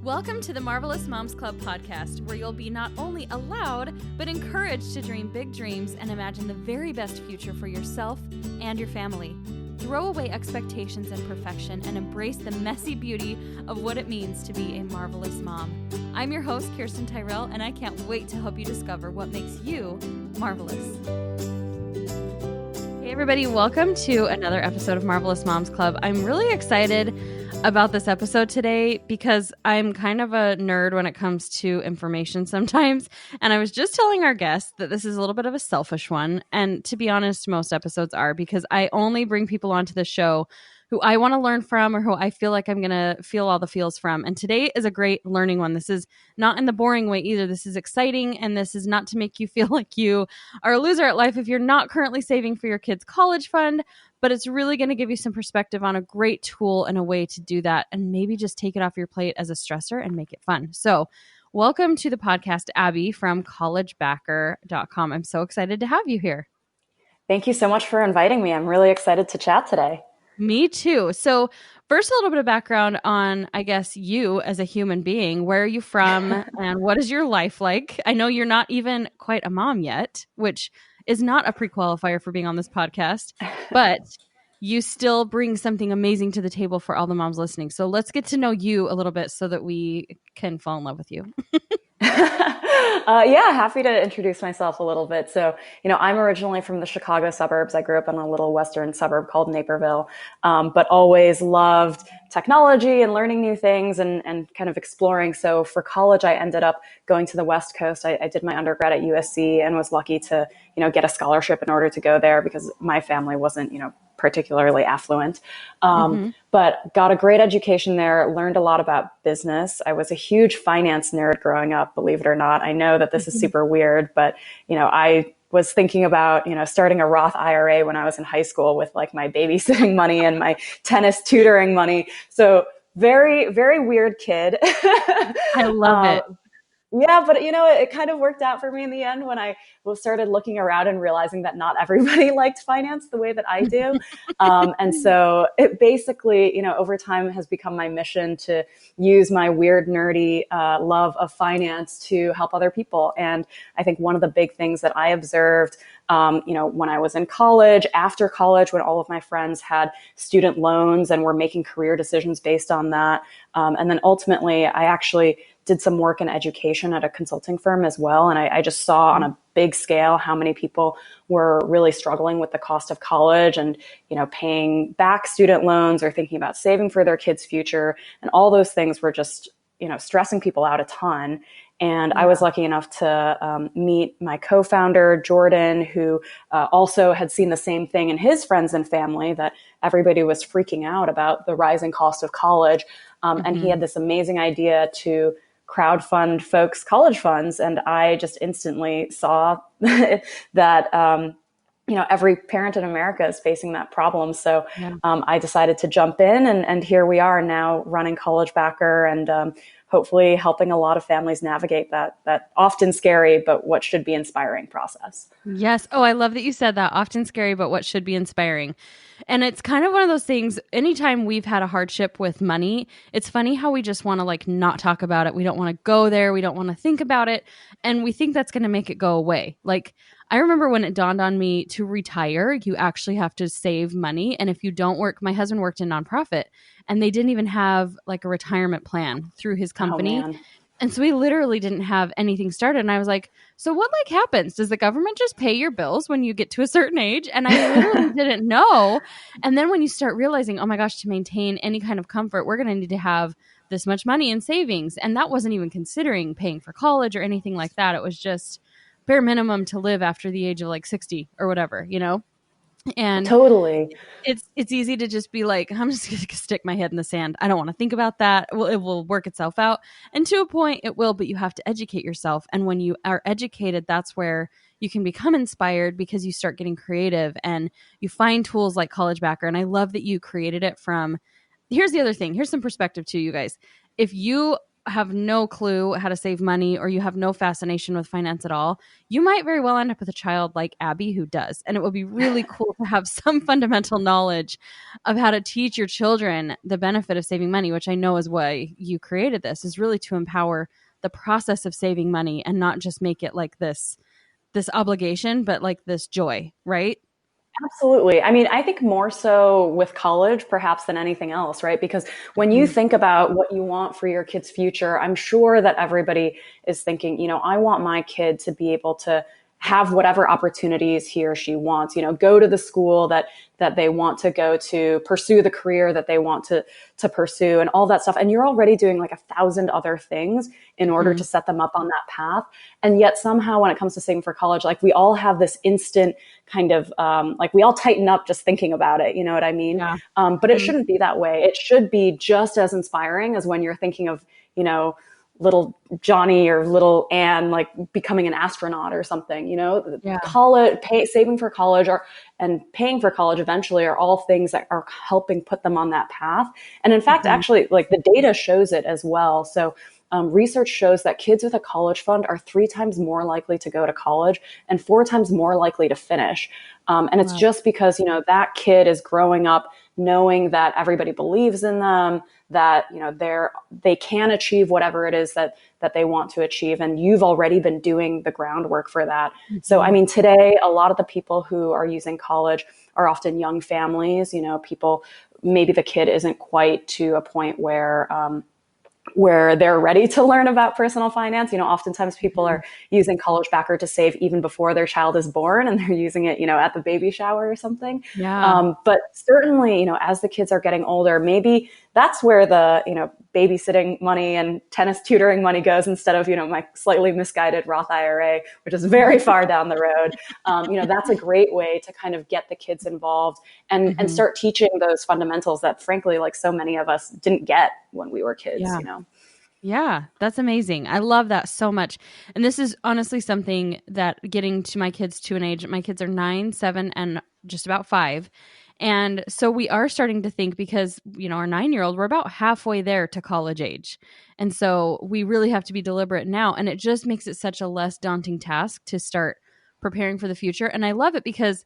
Welcome to the Marvelous Moms Club podcast, where you'll be not only allowed, but encouraged to dream big dreams and imagine the very best future for yourself and your family. Throw away expectations and perfection and embrace the messy beauty of what it means to be a marvelous mom. I'm your host, Kirsten Tyrell, and I can't wait to help you discover what makes you marvelous. Hey everybody, welcome to another episode of Marvelous Moms Club. I'm really excited about this episode today because I'm kind of a nerd when it comes to information sometimes. And I was just telling our guests that this is a little bit of a selfish one. And to be honest, most episodes are, because I only bring people onto the show who I want to learn from or who I feel like I'm going to feel all the feels from. And today is a great learning one. This is not in the boring way either. This is exciting, and this is not to make you feel like you are a loser at life if you're not currently saving for your kids' college fund, but it's really going to give you some perspective on a great tool and a way to do that, and maybe just take it off your plate as a stressor and make it fun. So welcome to the podcast, Abby from CollegeBacker.com. I'm so excited to have you here. Thank you so much for inviting me. I'm really excited to chat today. Me too. So first, a little bit of background on, I guess, you as a human being. Where are you from and what is your life like? I know you're not even quite a mom yet, which is not a pre-qualifier for being on this podcast, but you still bring something amazing to the table for all the moms listening. So let's get to know you a little bit so that we can fall in love with you. Yeah, happy to introduce myself a little bit. So, I'm originally from the Chicago suburbs. I grew up in a little western suburb called Naperville, but always loved technology and learning new things and kind of exploring. So for college, I ended up going to the West Coast. I did my undergrad at USC and was lucky to, get a scholarship in order to go there because my family wasn't, particularly affluent, but got a great education there, learned a lot about business. I was a huge finance nerd growing up, believe it or not. I know that this is super weird, but, I was thinking about, starting a Roth IRA when I was in high school with like my babysitting money and my tennis tutoring money. So very, very weird kid. I love it. Yeah, but it kind of worked out for me in the end when I started looking around and realizing that not everybody liked finance the way that I do. And so it basically, over time has become my mission to use my weird, nerdy love of finance to help other people. And I think one of the big things that I observed when I was in college, after college, when all of my friends had student loans and were making career decisions based on that. And then ultimately, I actually did some work in education at a consulting firm as well. And I just saw on a big scale how many people were really struggling with the cost of college and, paying back student loans or thinking about saving for their kids' future. And all those things were just, stressing people out a ton. And I was lucky enough to meet my co-founder, Jordan, who also had seen the same thing in his friends and family, that everybody was freaking out about the rising cost of college. And he had this amazing idea to crowdfund folks' college funds. And I just instantly saw that, every parent in America is facing that problem. So I decided to jump in, and here we are now running CollegeBacker and hopefully helping a lot of families navigate that often scary, but what should be inspiring process. Yes. Oh, I love that you said that. Often scary, but what should be inspiring. And it's kind of one of those things, anytime we've had a hardship with money, it's funny how we just want to not talk about it. We don't want to go there. We don't want to think about it. And we think that's going to make it go away. I remember when it dawned on me to retire, you actually have to save money. And if you don't work, my husband worked in nonprofit and they didn't even have a retirement plan through his company. Oh, man. And so we literally didn't have anything started. And I was like, so what happens? Does the government just pay your bills when you get to a certain age? And I literally didn't know. And then when you start realizing, oh my gosh, to maintain any kind of comfort, we're going to need to have this much money in savings. And that wasn't even considering paying for college or anything like that. It was just bare minimum to live after the age of 60 or whatever, And totally, it's easy to just be like, I'm just going to stick my head in the sand. I don't want to think about that. Well, it will work itself out. And to a point it will, but you have to educate yourself. And when you are educated, that's where you can become inspired because you start getting creative and you find tools like CollegeBacker. And I love that you created it from, here's the other thing. Here's some perspective too, you guys. If you have no clue how to save money or you have no fascination with finance at all, you might very well end up with a child like Abby who does. And it would be really cool to have some fundamental knowledge of how to teach your children the benefit of saving money, which I know is why you created this, is really to empower the process of saving money and not just make it like this obligation, but like this joy, right? Absolutely. I mean, I think more so with college, perhaps than anything else, right? Because when you Mhm. think about what you want for your kid's future, I'm sure that everybody is thinking, I want my kid to be able to have whatever opportunities he or she wants, go to the school that they want to go to, pursue the career that they want to pursue and all that stuff. And you're already doing like 1,000 other things in order to Mhm. set them up on that path. And yet somehow when it comes to saving for college, like we all have this instant kind of like we all tighten up just thinking about it. You know what I mean? Yeah. But it Mhm. shouldn't be that way. It should be just as inspiring as when you're thinking of, little Johnny or little Anne like becoming an astronaut or something. Yeah. College, saving for college, and paying for college eventually are all things that are helping put them on that path. And in fact, Mhm. actually, like the data shows it as well. So research shows that kids with a college fund are 3 times more likely to go to college and 4 times more likely to finish. And it's Wow. just because, that kid is growing up knowing that everybody believes in them, that, they can achieve whatever it is that they want to achieve. And you've already been doing the groundwork for that. So, I Mhm. mean, today, a lot of the people who are using college are often young families, people, maybe the kid isn't quite to a point where they're ready to learn about personal finance. Oftentimes people Mhm. are using CollegeBacker to save even before their child is born, and they're using it, at the baby shower or something. Yeah. But certainly, as the kids are getting older, maybe that's where the, babysitting money and tennis tutoring money goes instead of, my slightly misguided Roth IRA, which is very far down the road. That's a great way to kind of get the kids involved and Mhm. start teaching those fundamentals that frankly, like so many of us didn't get when we were kids, Yeah. Yeah, that's amazing. I love that so much. And this is honestly something that getting to my kids to an age, my kids are 9, 7, and just about 5. And so we are starting to think because, our 9-year-old, we're about halfway there to college age. And so we really have to be deliberate now. And it just makes it such a less daunting task to start preparing for the future. And I love it because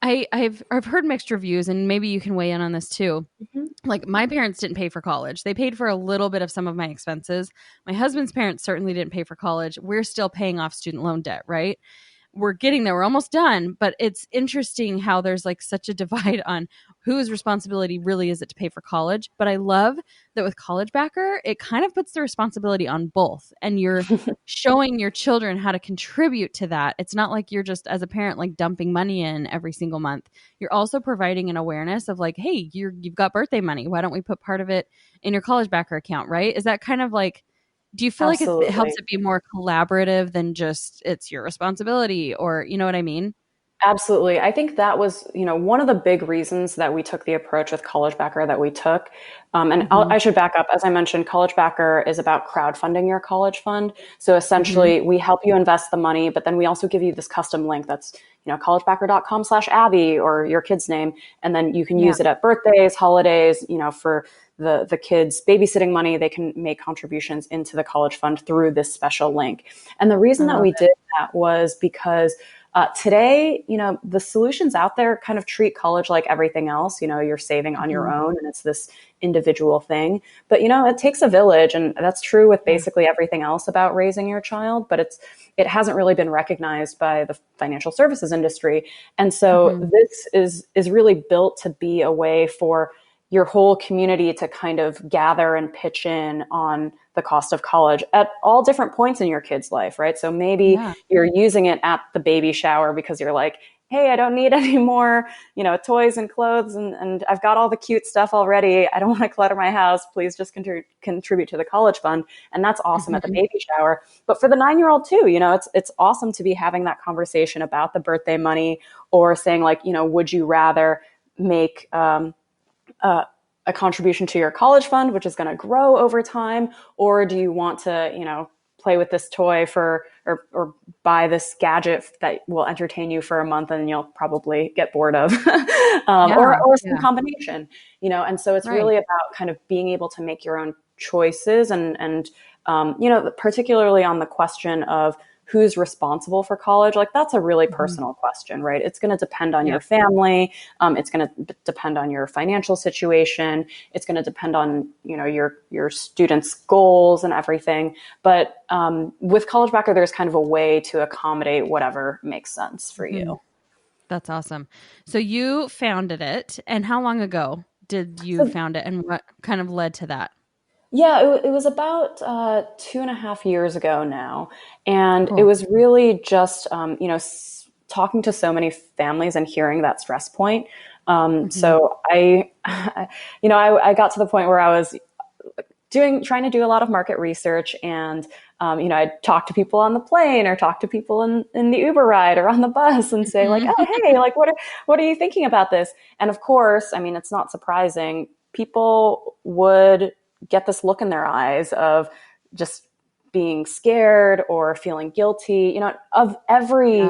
I've heard mixed reviews, and maybe you can weigh in on this too. Mhm. Like my parents didn't pay for college. They paid for a little bit of some of my expenses. My husband's parents certainly didn't pay for college. We're still paying off student loan debt, right? We're getting there. We're almost done, but it's interesting how there's like such a divide on whose responsibility really is it to pay for college. But I love that with CollegeBacker, it kind of puts the responsibility on both, and you're showing your children how to contribute to that. It's not like you're just as a parent like dumping money in every single month. You're also providing an awareness of like, hey, you've got birthday money. Why don't we put part of it in your CollegeBacker account, right? Is that kind of like, do you feel like it helps Absolutely. it be more collaborative than just it's your responsibility, or you know what I mean? Absolutely. I think that was, one of the big reasons that we took the approach with CollegeBacker that we took. Mhm. I should back up. As I mentioned, CollegeBacker is about crowdfunding your college fund. So Mhm. essentially, we help you invest the money, but then we also give you this custom link that's, collegebacker.com/Abby or your kid's name. And then you can Yeah. use it at birthdays, holidays, for the kids' babysitting money. They can make contributions into the college fund through this special link. And the I reason that love we it. did that was because today, the solutions out there kind of treat college like everything else. You're saving on your Mhm. own and it's this individual thing. But, it takes a village. And that's true with Yeah. basically everything else about raising your child. But it hasn't really been recognized by the financial services industry. And so Mhm. this is really built to be a way for your whole community to kind of gather and pitch in on the cost of college at all different points in your kid's life, right? So maybe Yeah. you're using it at the baby shower because you're like, hey, I don't need any more, toys and clothes, and I've got all the cute stuff already. I don't want to clutter my house. Please just contribute to the college fund. And that's awesome at the Mhm. baby shower. But for the 9-year-old too, it's awesome to be having that conversation about the birthday money, or saying like, would you rather make uh, a contribution to your college fund, which is going to grow over time, or do you want to, play with this toy or buy this gadget that will entertain you for a month and you'll probably get bored of, Yeah. or some Yeah. combination, and so it's Right. really about kind of being able to make your own choices and particularly on the question of who's responsible for college, like that's a really personal question, right? It's going to depend on your family. It's going to depend on your financial situation. It's going to depend on, your students' goals and everything. But with CollegeBacker, there's kind of a way to accommodate whatever makes sense for you. That's awesome. So you founded it, and how long ago did you found it, and what kind of led to that? Yeah, it was about 2.5 years ago now. And it Cool. was really just, talking to so many families and hearing that stress point. So I got to the point where I was trying to do a lot of market research and, I'd talk to people on the plane or talk to people in the Uber ride or on the bus and say like, oh, hey, like, what are you thinking about this? And of course, I mean, it's not surprising. People would get this look in their eyes of just being scared or feeling guilty, of every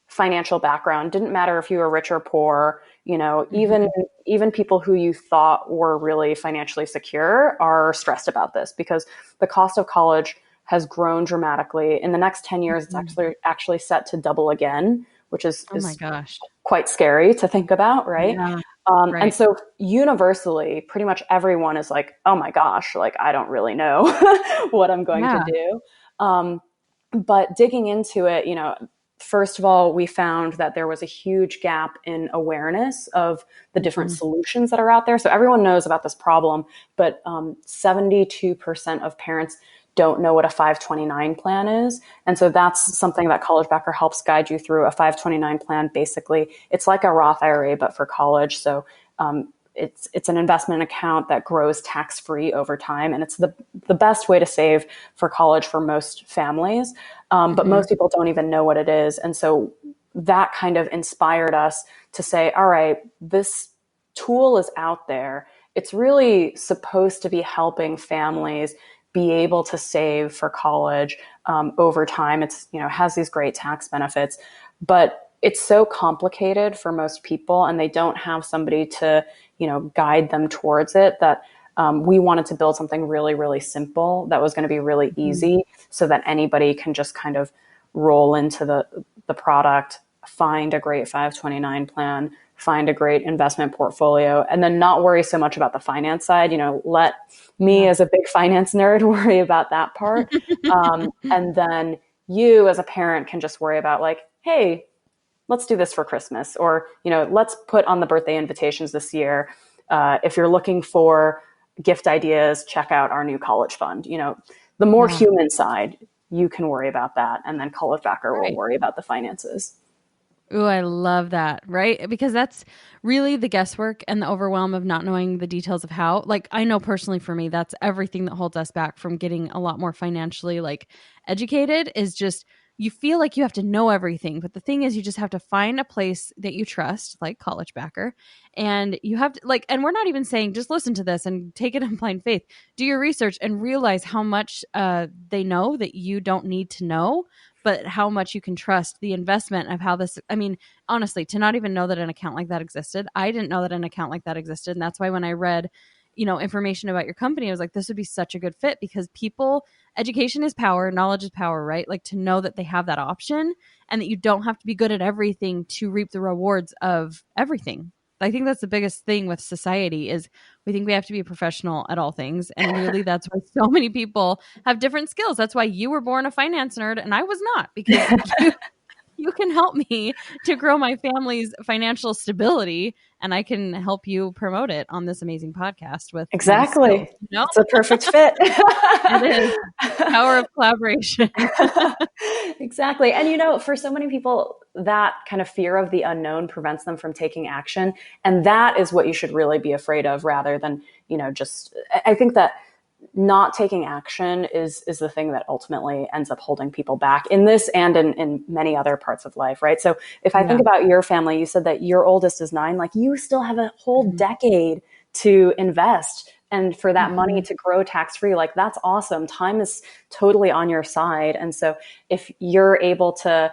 financial background. Didn't matter if you were rich or poor, even people who you thought were really financially secure are stressed about this because the cost of college has grown dramatically. In the next 10 years, it's actually set to double again, which is Oh my gosh. quite scary to think about, right? Yeah. And so universally, pretty much everyone is like, oh my gosh, like, I don't really know what I'm going to do. But digging into it, first of all, we found that there was a huge gap in awareness of the different solutions that are out there. So everyone knows about this problem, but 72% of parents don't know what a 529 plan is. And so that's something that CollegeBacker helps guide you through. A 529 plan, basically, it's like a Roth IRA, but for college. So it's an investment account that grows tax-free over time. And it's the best way to save for college for most families. But most people don't even know what it is. And so that kind of inspired us to say, all right, this tool is out there. It's really supposed to be helping families be able to save for college over time. It's, has these great tax benefits, but it's so complicated for most people and they don't have somebody to, guide them towards it that we wanted to build something really, really simple that was going to be really easy so that anybody can just kind of roll into the product, find a great 529 plan, find a great investment portfolio, and then not worry so much about the finance side. Let me as a big finance nerd worry about that part. And then you as a parent can just worry about like, hey, let's do this for Christmas, or, let's put on the birthday invitations this year. If you're looking for gift ideas, check out our new college fund. The more human side, you can worry about that. And then CollegeBacker will worry about the finances. Ooh, I love that, right? Because that's really the guesswork and the overwhelm of not knowing the details of how. Like, I know personally for me, that's everything that holds us back from getting a lot more financially educated is just you feel like you have to know everything. But the thing is, you just have to find a place that you trust, like CollegeBacker. And you have to and we're not even saying just listen to this and take it in blind faith. Do your research and realize how much they know that you don't need to know, but how much you can trust the investment of how this, I mean, honestly, to not even know that an account like that existed. I didn't know that an account like that existed. And that's why when I read, information about your company, I was like, this would be such a good fit because education is power, knowledge is power, right? Like to know that they have that option and that you don't have to be good at everything to reap the rewards of everything. I think that's the biggest thing with society is we think we have to be a professional at all things. And really that's why so many people have different skills. That's why you were born a finance nerd and I was not, because you can help me to grow my family's financial stability and I can help you promote it on this amazing podcast with my skills, Exactly. It's a perfect fit. It is. Power of collaboration. Exactly. And, for so many people, that kind of fear of the unknown prevents them from taking action. And that is what you should really be afraid of rather than, I think that not taking action is the thing that ultimately ends up holding people back in this and in many other parts of life, right? So if I think about your family, you said that your oldest is 9, like you still have a whole decade to invest and for that money to grow tax-free. Like that's awesome. Time is totally on your side. And so if you're able to,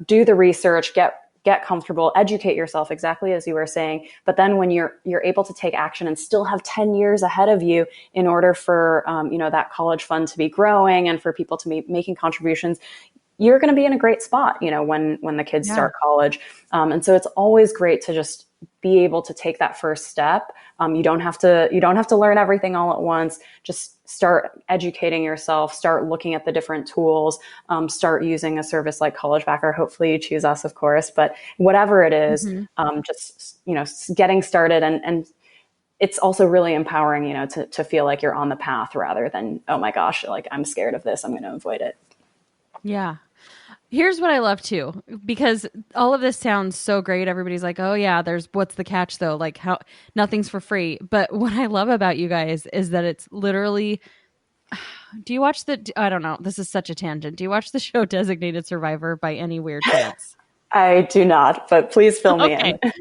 do the research, get get comfortable, educate yourself exactly as you were saying. But then when you're able to take action and still have 10 years ahead of you in order for, that college fund to be growing and for people to be making contributions, you're going to be in a great spot, when the kids Yeah. start college. And so it's always great to just be able to take that first step. You don't have to learn everything all at once. Just start educating yourself, start looking at the different tools, start using a service like CollegeBacker. Hopefully you choose us, of course, but whatever it is, Hmm. just, getting started, and it's also really empowering, to feel like you're on the path rather than, oh my gosh, like I'm scared of this, I'm going to avoid it. Yeah. Here's what I love too, because all of this sounds so great. Everybody's like, "Oh yeah, there's what's the catch though? Like how nothing's for free." But what I love about you guys is that it's literally do you watch the I don't know, this is such a tangent. Do you watch the show Designated Survivor by any weird chance? I do not, but please fill me Okay. in.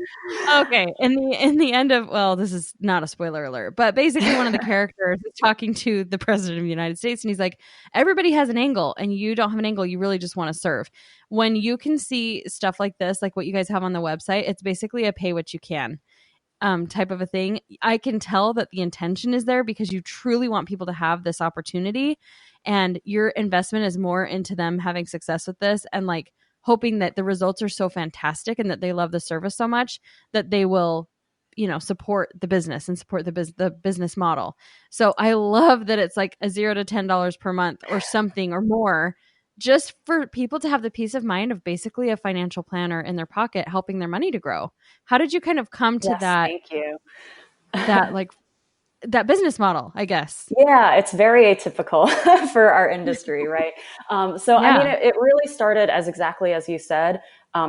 Okay. In the end of well, this is not a spoiler alert, but basically one of the characters is talking to the president of the United States and he's like, everybody has an angle and you don't have an angle, you really just want to serve. When you can see stuff like this, like what you guys have on the website, it's basically a pay what you can type of a thing. I can tell that the intention is there because you truly want people to have this opportunity and your investment is more into them having success with this and like hoping that the results are so fantastic and that they love the service so much that they will support the business and support the business model. So I love that it's like a $0 to $10 per month or something or more just for people to have the peace of mind of basically a financial planner in their pocket helping their money to grow. How did you kind of come to Yes, that thank you. that like that business model, I guess? Yeah, it's very atypical for our industry, right? So, I Yeah. mean, it really started as exactly as you said,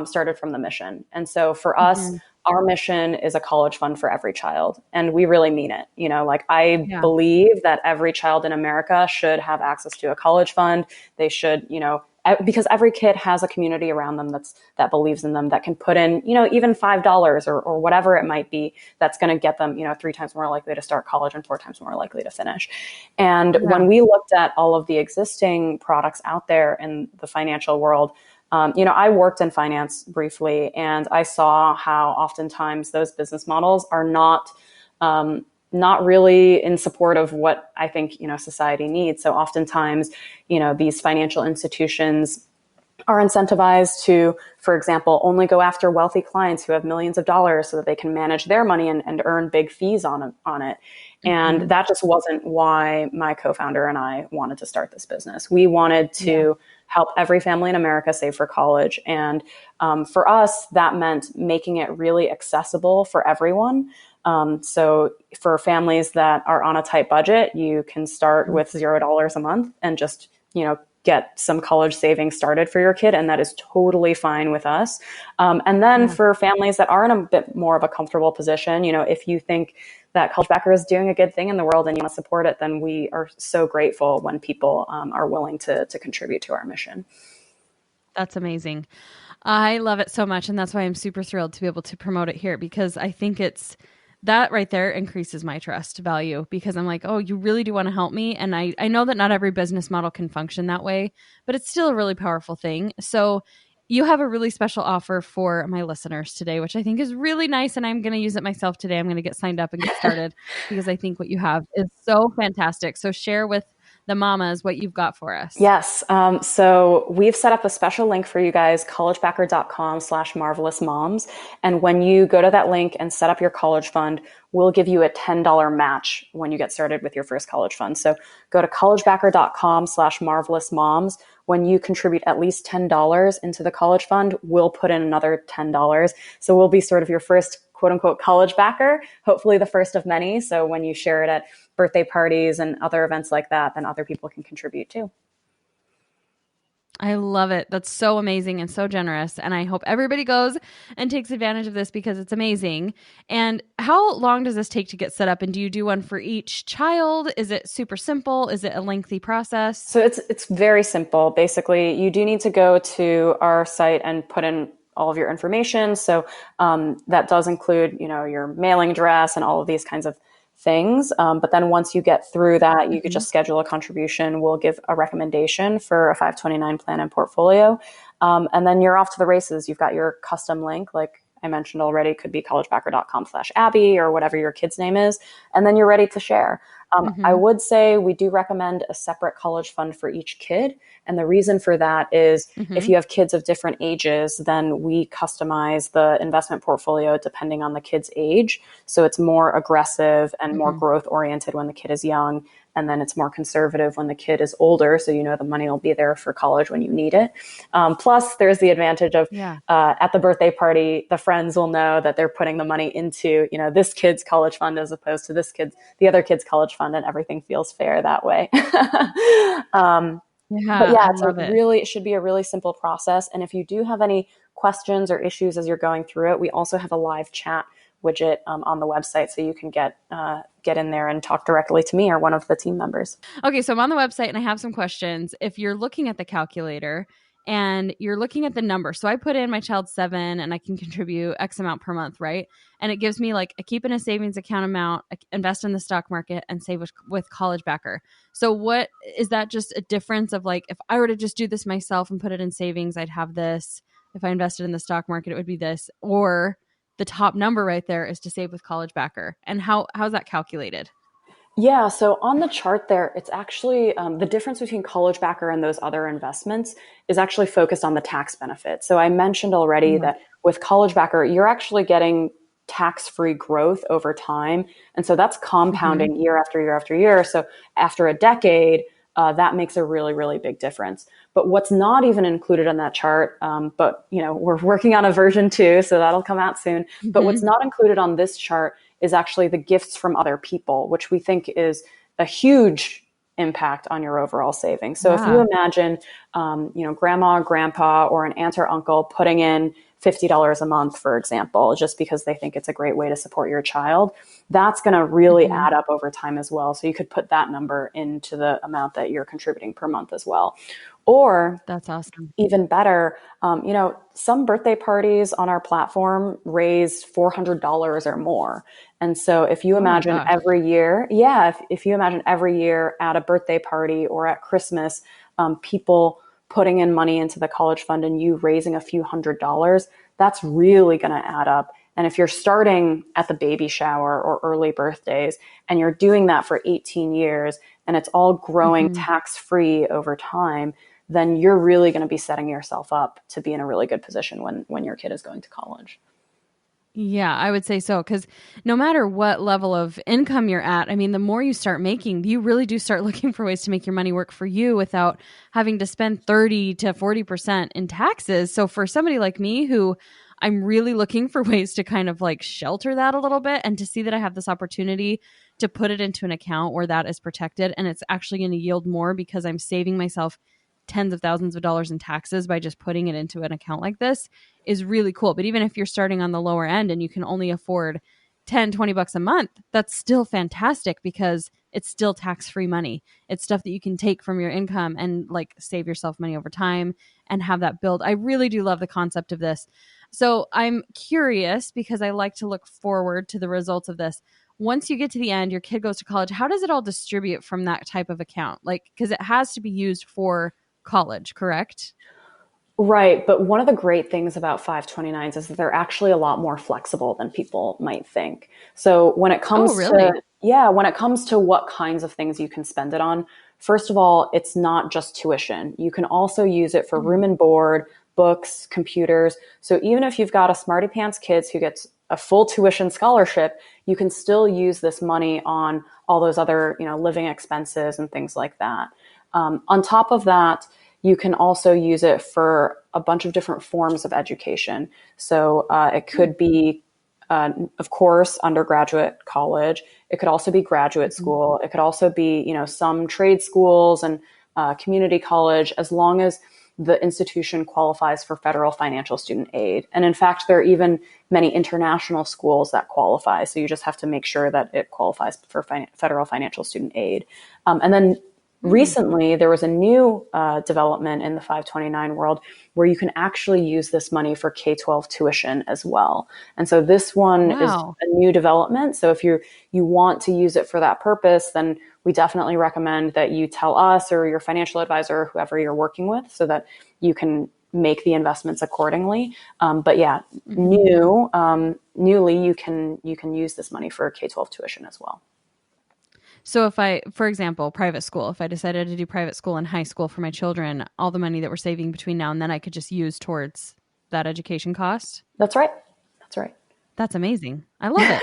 started from the mission. And so for us, Mhm. our mission is a college fund for every child. And we really mean it. Like I Yeah. believe that every child in America should have access to a college fund. They should, because every kid has a community around them that believes in them, that can put in, even $5 or whatever it might be, that's going to get them, 3 times more likely to start college and 4 times more likely to finish. And Yeah. when we looked at all of the existing products out there in the financial world, I worked in finance briefly, and I saw how oftentimes those business models are not really in support of what I think society needs. So oftentimes, these financial institutions are incentivized to, for example, only go after wealthy clients who have millions of dollars so that they can manage their money and earn big fees on it. And Mhm. that just wasn't why my co-founder and I wanted to start this business. We wanted Yeah. to help every family in America save for college. And for us, that meant making it really accessible for everyone. So for families that are on a tight budget, you can start with $0 a month and just, get some college savings started for your kid. And that is totally fine with us. And then Yeah. for families that are in a bit more of a comfortable position, if you think that CollegeBacker is doing a good thing in the world and you want to support it, then we are so grateful when people are willing to contribute to our mission. That's amazing. I love it so much and that's why I'm super thrilled to be able to promote it here because I think it's that right there increases my trust value because I'm like, oh, you really do want to help me. And I know that not every business model can function that way, but it's still a really powerful thing. So you have a really special offer for my listeners today, which I think is really nice. And I'm going to use it myself today. I'm going to get signed up and get started because I think what you have is so fantastic. So share with the mamas what you've got for us. Yes. So we've set up a special link for you guys, collegebacker.com/marvelous moms. And when you go to that link and set up your college fund, we'll give you a $10 match when you get started with your first college fund. So go to collegebacker.com/marvelous moms. When you contribute at least $10 into the college fund, we'll put in another $10. So we'll be sort of your first quote unquote college backer, hopefully the first of many. So when you share it at birthday parties and other events like that, then other people can contribute too. I love it. That's so amazing and so generous. And I hope everybody goes and takes advantage of this because it's amazing. And how long does this take to get set up? And do you do one for each child? Is it super simple? Is it a lengthy process? So it's very simple. Basically, you do need to go to our site and put in all of your information. So that does include, your mailing address and all of these kinds of things. But then once you get through that, you could Mm-hmm. just schedule a contribution. We'll give a recommendation for a 529 plan and portfolio. And then you're off to the races. You've got your custom link, like I mentioned already, it could be collegebacker.com/Abby or whatever your kid's name is. And then you're ready to share. I Mm-hmm. would say we do recommend a separate college fund for each kid. And the reason for that is if Mm-hmm. you have kids of different ages, then we customize the investment portfolio depending on the kid's age. So it's more aggressive and more Mm-hmm. growth oriented when the kid is young. And then it's more conservative when the kid is older. So you know the money will be there for college when you need it. Plus, there's the advantage of Yeah. at the birthday party, the friends will know that they're putting the money into, this kid's college fund as opposed to the other kid's college fund, and everything feels fair that way. But Yeah, yeah, I love it. it should be a really simple process. And if you do have any questions or issues as you're going through it, we also have a live chat widget on the website, so you can get in there and talk directly to me or one of the team members. Okay, so I'm on the website and I have some questions. If you're looking at the calculator and you're looking at the number, so I put in my child's 7 and I can contribute X amount per month, right? And it gives me like a keep in a savings account amount, invest in the stock market, and save with CollegeBacker. So what is that? Just a difference of like if I were to just do this myself and put it in savings, I'd have this. If I invested in the stock market, it would be this. Or the top number right there is to save with CollegeBacker. And how's that calculated? Yeah, so on the chart there, it's actually the difference between CollegeBacker and those other investments is actually focused on the tax benefit. So I mentioned already Mm. that with CollegeBacker, you're actually getting tax-free growth over time. And so that's Mm-hmm. compounding year after year after year. So after a decade, that makes a really, really big difference. But what's not even included on that chart, but we're working on a version 2, so that'll come out soon. But what's Mm-hmm. not included on this chart is actually the gifts from other people, which we think is a huge impact on your overall savings. So if you Yeah. imagine, grandma, grandpa, or an aunt or uncle putting in $50 a month, for example, just because they think it's a great way to support your child, that's going to really Mm-hmm. add up over time as well. So you could put that number into the amount that you're contributing per month as well. Or That's awesome. even better, some birthday parties on our platform raise $400 or more. And so if you Oh my imagine gosh. every year, yeah, if you imagine every year at a birthday party or at Christmas, people putting in money into the college fund and you raising a few $100s, that's really going to add up. And if you're starting at the baby shower or early birthdays and you're doing that for 18 years and it's all growing Mm-hmm. tax free over time, then you're really going to be setting yourself up to be in a really good position when your kid is going to college. Yeah, I would say so. Because no matter what level of income you're at, I mean, the more you start making, you really do start looking for ways to make your money work for you without having to spend 30 to 40% in taxes. So for somebody like me who I'm really looking for ways to kind of like shelter that a little bit and to see that I have this opportunity to put it into an account where that is protected and it's actually going to yield more because I'm saving myself tens of thousands of dollars in taxes by just putting it into an account like this is really cool. But even if you're starting on the lower end and you can only afford 10, $20 a month, that's still fantastic because it's still tax-free money. It's stuff that you can take from your income and like save yourself money over time and have that build. I really do love the concept of this. So I'm curious because I like to look forward to the results of this. Once you get to the end, your kid goes to college, how does it all distribute from that type of account? Like, because it has to be used for college, correct? Right. But one of the great things about 529s is that they're actually a lot more flexible than people might think. So Oh, really? when it comes to what kinds of things you can spend it on, first of all, it's not just tuition. You can also use it for room and board, books, computers. So even if you've got a smarty pants kids who gets a full tuition scholarship, you can still use this money on all those other, living expenses and things like that. On top of that, you can also use it for a bunch of different forms of education. So it could be, of course, undergraduate college. It could also be graduate Mhm. school. It could also be, some trade schools and community college, as long as the institution qualifies for federal financial student aid. And in fact, there are even many international schools that qualify. So you just have to make sure that it qualifies for federal financial student aid. And then Recently, there was a new development in the 529 world where you can actually use this money for K-12 tuition as well. And so this one is Wow. a new development. So if you want to use it for that purpose, then we definitely recommend that you tell us or your financial advisor or whoever you're working with so that you can make the investments accordingly. But yeah, newly you can use this money for K-12 tuition as well. So if I, for example, private school, if I decided to do private school and high school for my children, all the money that we're saving between now and then I could just use towards that education cost. That's right. That's right. That's amazing. I love it.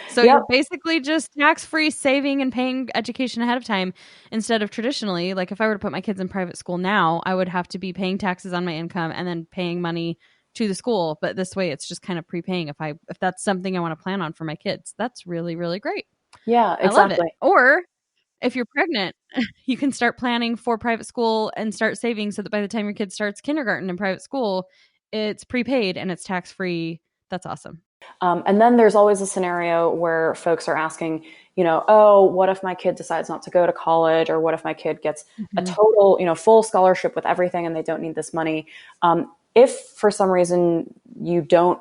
So Yep. you're basically just tax-free saving and paying education ahead of time instead of traditionally, like if I were to put my kids in private school now, I would have to be paying taxes on my income and then paying money to the school. But this way it's just kind of prepaying if that's something I want to plan on for my kids. That's really, really great. Yeah, I love it. exactly. Or if you're pregnant, you can start planning for private school and start saving so that by the time your kid starts kindergarten in private school, it's prepaid and it's tax-free. That's awesome. And then there's always a scenario where folks are asking, oh, what if my kid decides not to go to college? Or what if my kid gets a Mm-hmm. total, full scholarship with everything and they don't need this money? If for some reason you don't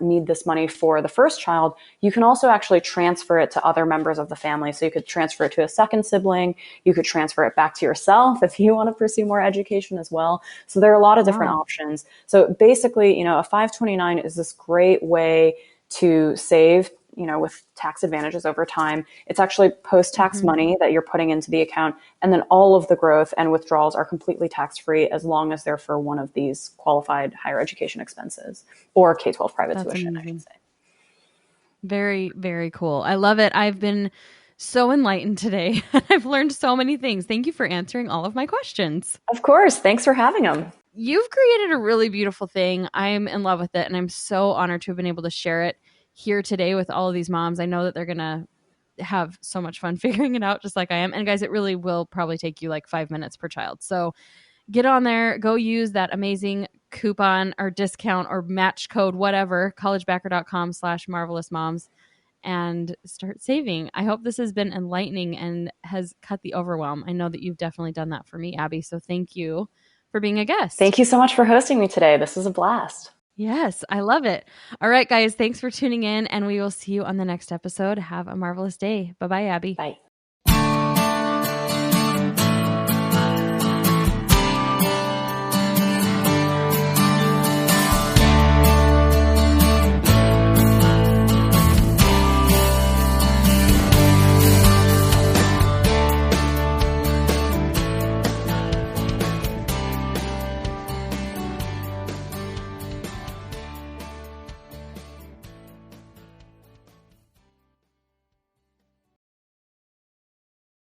need this money for the first child, you can also actually transfer it to other members of the family. So you could transfer it to a second sibling. You could transfer it back to yourself if you want to pursue more education as well. So there are a lot of different Wow. options. So basically, a 529 is this great way to save, with tax advantages over time. It's actually post-tax Mm-hmm. money that you're putting into the account. And then all of the growth and withdrawals are completely tax-free as long as they're for one of these qualified higher education expenses or K-12 private That's tuition, I should amazing. say. Very, very cool. I love it. I've been so enlightened today. I've learned so many things. Thank you for answering all of my questions. Of course. Thanks for having them. You've created a really beautiful thing. I'm in love with it, and I'm so honored to have been able to share it here today with all of these moms. I know that they're going to have so much fun figuring it out just like I am. And guys, it really will probably take you like 5 minutes per child. So get on there, go use that amazing coupon or discount or match code, whatever, collegebacker.com/marvelousmoms and start saving. I hope this has been enlightening and has cut the overwhelm. I know that you've definitely done that for me, Abby. So thank you for being a guest. Thank you so much for hosting me today. This is a blast. Yes, I love it. All right, guys, thanks for tuning in, and we will see you on the next episode. Have a marvelous day. Bye-bye, Abby. Bye.